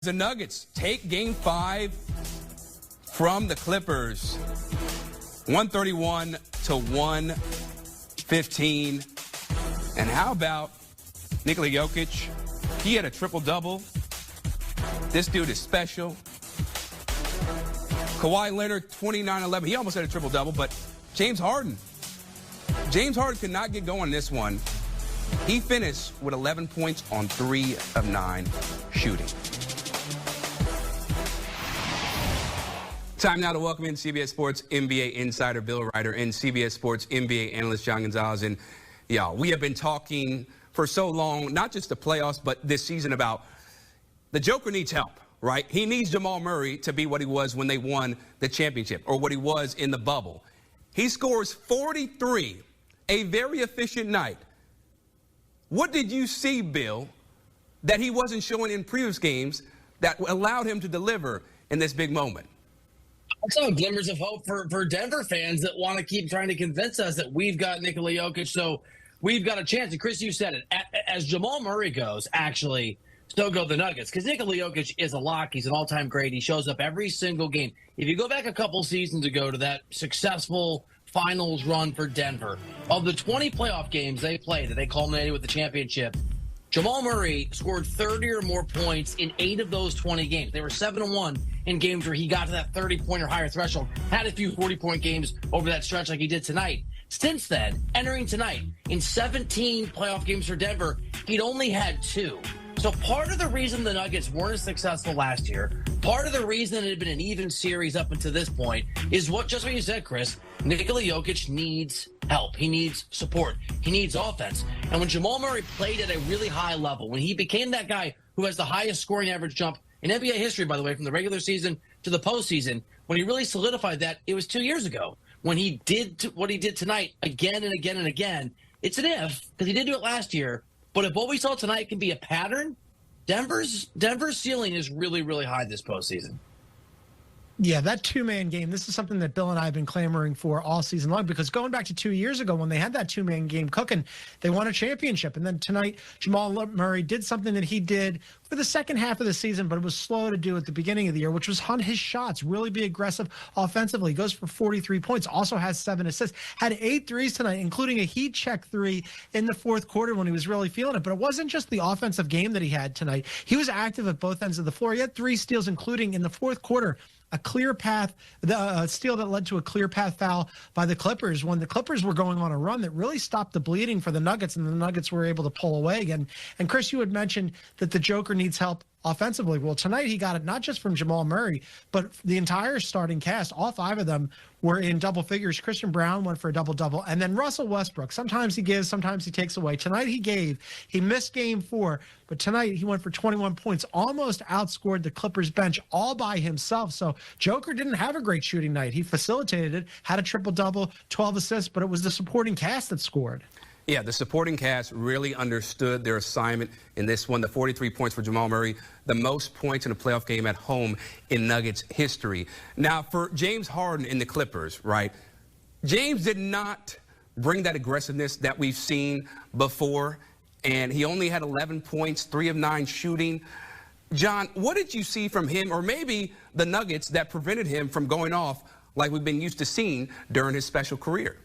The Nuggets take Game 5 from the Clippers, 131 to 115. And how about Nikola Jokic? He had a triple-double. This dude is special. Kawhi Leonard, 29-11. He almost had a triple-double, but James Harden could not get going this one. He finished with 11 points on 3 of 9 shooting. Time now to welcome in CBS Sports NBA insider Bill Ryder and CBS Sports NBA analyst John Gonzalez. And yeah, we have been talking for so long, not just the playoffs, but this season about the Joker needs help, right? He needs Jamal Murray to be what he was when they won the championship or what he was in the bubble. He scores 43, a very efficient night. What did you see, Bill, that he wasn't showing in previous games that allowed him to deliver in this big moment? I saw glimmers of hope for Denver fans that want to keep trying to convince us that we've got Nikola Jokic, so we've got a chance. And Chris, you said it. As Jamal Murray goes, actually, so go the Nuggets. Because Nikola Jokic is a lock. He's an all-time great. He shows up every single game. If you go back a couple seasons ago to that successful finals run for Denver, of the 20 playoff games they played that they culminated with the championship, Jamal Murray scored 30 or more points in 8 of those 20 games. They were 7-1 in games where he got to that 30-point or higher threshold, had a few 40-point games over that stretch like he did tonight. Since then, entering tonight, in 17 playoff games for Denver, he'd only had 2. So part of the reason the Nuggets weren't as successful last year, part of the reason it had been an even series up until this point, is just what you said, Chris. Nikola Jokic needs help. He needs support. He needs offense. And when Jamal Murray played at a really high level, when he became that guy who has the highest scoring average jump in NBA history, by the way, from the regular season to the postseason, when he really solidified that, it was 2 years ago. When he did what he did tonight again and again and again, it's an if, because he did do it last year. But if what we saw tonight can be a pattern, Denver's ceiling is really, really high this postseason. Yeah, that two-man game, this is something that Bill and I have been clamoring for all season long, because going back to 2 years ago when they had that two-man game cooking, they won a championship. And then tonight, Jamal Murray did something that he did for the second half of the season, but it was slow to do at the beginning of the year, which was hunt his shots, really be aggressive offensively. He goes for 43 points, also has 7 assists, had 8 threes tonight, including a heat check 3 in the fourth quarter when he was really feeling it. But it wasn't just the offensive game that he had tonight. He was active at both ends of the floor. He had 3 steals, including in the fourth quarter, a clear path, the steal that led to a clear path foul by the Clippers when the Clippers were going on a run that really stopped the bleeding for the Nuggets, and the Nuggets were able to pull away again. And Chris, you had mentioned that the Joker needs help offensively. Well, tonight he got it not just from Jamal Murray, but the entire starting cast. All 5 of them were in double figures. Christian Brown went for a double-double. And then Russell Westbrook. Sometimes he gives, sometimes he takes away. Tonight he gave. He missed game 4, but tonight he went for 21 points, almost outscored the Clippers bench all by himself. So Joker didn't have a great shooting night. He facilitated it, had a triple-double, 12 assists, but it was the supporting cast that scored. Yeah, the supporting cast really understood their assignment in this one. The 43 points for Jamal Murray, the most points in a playoff game at home in Nuggets history. Now, for James Harden in the Clippers, right, James did not bring that aggressiveness that we've seen before, and he only had 11 points, 3 of 9 shooting. John, what did you see from him, or maybe the Nuggets, that prevented him from going off like we've been used to seeing during his special career?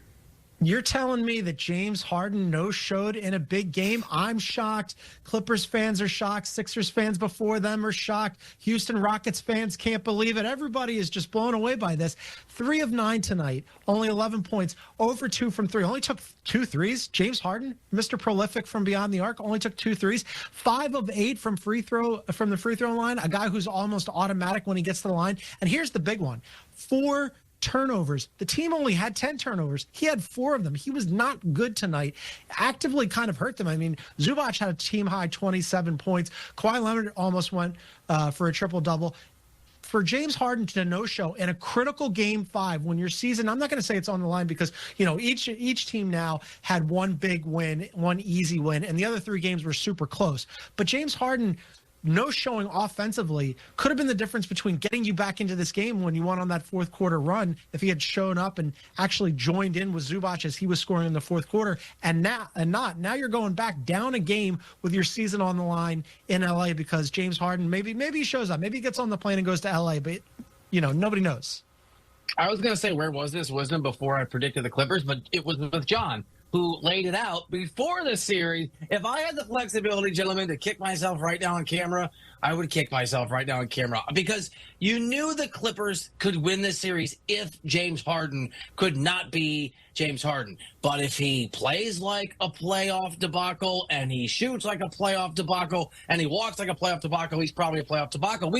You're telling me that James Harden no-showed in a big game? I'm shocked. Clippers fans are shocked. Sixers fans before them are shocked. Houston Rockets fans can't believe it. Everybody is just blown away by this. 3 of 9 tonight, only 11 points, 0 for 2 from 3. Only took 2 threes. James Harden, Mr. Prolific from beyond the arc, only took 2 threes. 5 of 8 from the free throw line, a guy who's almost automatic when he gets to the line. And here's the big one. 4 turnovers. The team only had 10 turnovers. He had 4 of them. He was not good tonight. Actively kind of hurt them. I mean, Zubac had a team-high 27 points. Kawhi Leonard almost went for a triple-double. For James Harden to no-show in a critical Game 5 when your season, I'm not going to say it's on the line because, you know, each team now had one big win, one easy win, and the other 3 games were super close. But James Harden no showing offensively could have been the difference between getting you back into this game when you went on that fourth quarter run. If he had shown up and actually joined in with Zubac as he was scoring in the fourth quarter, now you're going back down a game with your season on the line in LA because James Harden maybe he shows up, maybe he gets on the plane and goes to LA, but nobody knows. I was going to say, where was this wisdom before I predicted the Clippers, but it was with John, who laid it out before the series. If I had the flexibility, gentlemen, to kick myself right now on camera, I would kick myself right now on camera, because you knew the Clippers could win this series if James Harden could not be James Harden. But if he plays like a playoff debacle and he shoots like a playoff debacle and he walks like a playoff debacle, he's probably a playoff debacle.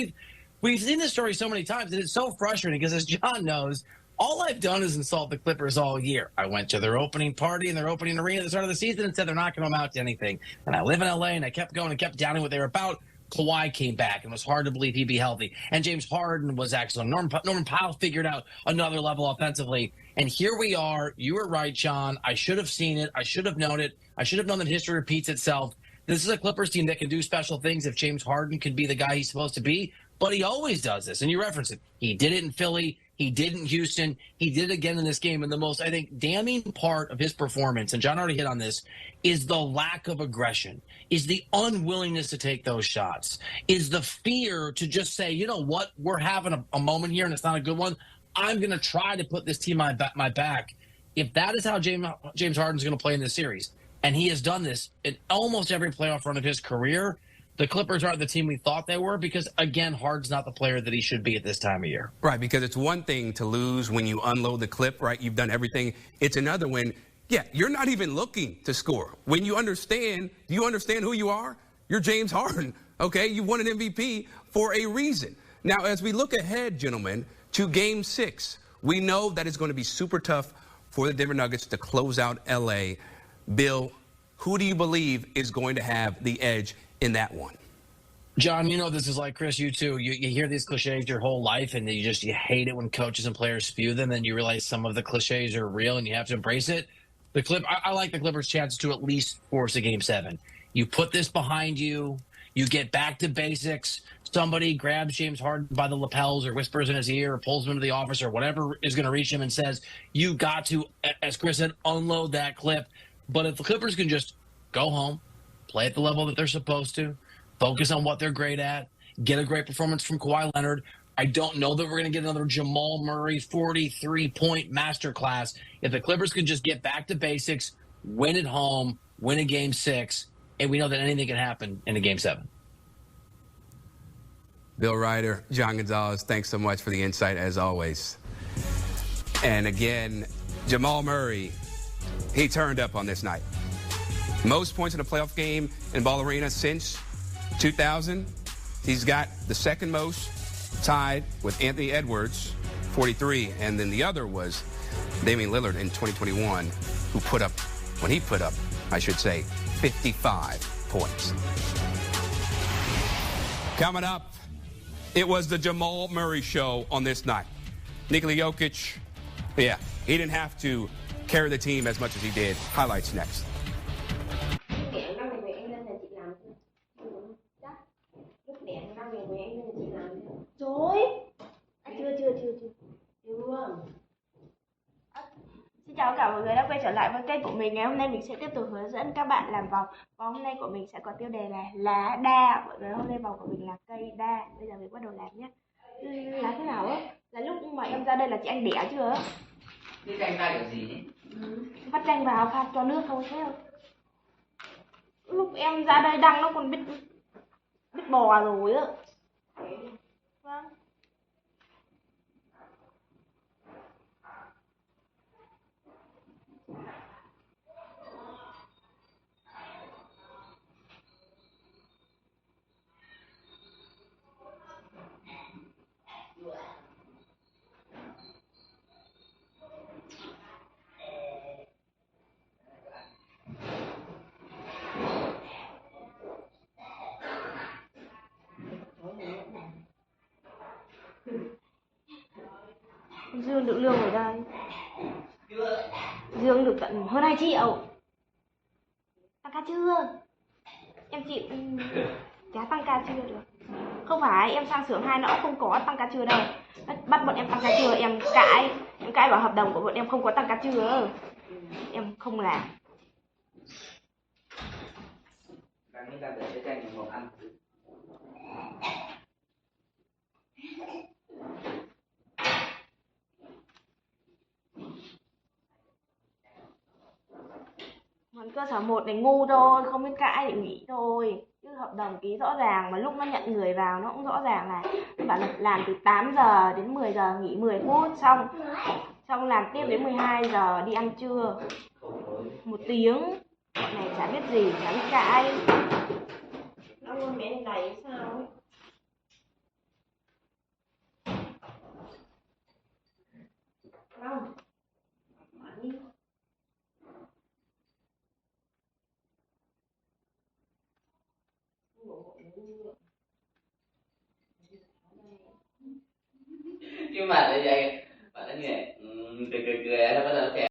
We've seen this story so many times, and it's so frustrating because, as John knows, all I've done is insult the Clippers all year. I went to their opening party in their opening arena at the start of the season and said they're not going to amount to anything. And I live in L.A., and I kept going and kept doubting what they were about. Kawhi came back, and it was hard to believe he'd be healthy. And James Harden was excellent. Norman Powell figured out another level offensively. And here we are. You were right, Sean. I should have seen it. I should have known it. I should have known that history repeats itself. This is a Clippers team that can do special things if James Harden can be the guy he's supposed to be. But he always does this, and you reference it. He did it in Philly. He did it in Houston. He did it again in this game. And the most, I think, damning part of his performance, and John already hit on this, is the lack of aggression, is the unwillingness to take those shots, is the fear to just say, you know what, we're having a moment here, and it's not a good one. I'm going to try to put this team on my back. If that is how James Harden's going to play in this series, and he has done this in almost every playoff run of his career, the Clippers aren't the team we thought they were because, again, Harden's not the player that he should be at this time of year. Right, because it's one thing to lose when you unload the clip, right? You've done everything. It's another when, you're not even looking to score. When you understand who you are? You're James Harden, okay? You won an MVP for a reason. Now, as we look ahead, gentlemen, to Game 6, we know that it's going to be super tough for the Denver Nuggets to close out L.A. Bill, who do you believe is going to have the edge in that one? John, you know this is like Chris, you too. You hear these cliches your whole life, and you hate it when coaches and players spew them, and you realize some of the cliches are real, and you have to embrace it. I like the Clippers' chances to at least force a Game 7. You put this behind you. You get back to basics. Somebody grabs James Harden by the lapels or whispers in his ear or pulls him into the office or whatever is going to reach him and says, you got to, as Chris said, unload that clip. But if the Clippers can just go home, play at the level that they're supposed to, focus on what they're great at, get a great performance from Kawhi Leonard. I don't know that we're going to get another Jamal Murray 43-point masterclass. If the Clippers can just get back to basics, win at home, win a Game 6, and we know that anything can happen in a Game 7. Bill Ryder, John Gonzalez, thanks so much for the insight as always. And again, Jamal Murray, he turned up on this night. Most points in a playoff game in Ball Arena since 2000. He's got the second most, tied with Anthony Edwards, 43. And then the other was Damian Lillard in 2021, who put up 55 points. Coming up, it was the Jamal Murray show on this night. Nikola Jokic, he didn't have to carry the team as much as he did. Highlights next. Xin chào cả mọi người đã quay trở lại với kênh của mình. Ngày hôm nay mình sẽ tiếp tục hướng dẫn các bạn làm vòng. Vòng hôm nay của mình sẽ có tiêu đề là lá đa. Mọi người, hôm nay vòng của mình là cây đa. Bây giờ mình bắt đầu làm nhé. Lá thế nào á? Là lúc mà em ra đây là chị anh đẻ chưa? Cái chanh tay kiểu gì nhỉ? Vắt chanh vào pha cho nước không thấy không? Lúc em ra đây đăng nó còn biết bò rồi á. Vâng. Dương được lương ở đây. Dương được tận hơn 2 triệu. Tăng ca chưa? Em chịu chả tăng ca trưa được. Không phải em sang xưởng 2 nó cũng không có tăng ca trưa đâu. Nó bắt bọn em tăng ca trưa, em cãi bảo hợp đồng của bọn em không có tăng ca trưa. Em không làm. Đang nghĩ ra để cái tranh một ăn. Còn cơ sở 1 này ngu thôi, không biết cãi thì nghỉ thôi. Chứ hợp đồng ký rõ ràng mà lúc nó nhận người vào nó cũng rõ ràng là nó bảo là làm từ 8 giờ đến 10 giờ nghỉ 10 phút xong làm tiếp đến 12 giờ đi ăn trưa. 1 tiếng. Bọn này chả biết gì, chả biết cãi. Nó luôn mẹ này sao ấy. Không. Chứ mà là vậy, bạn nó như này, cười cười cười, nó bắt đầu kể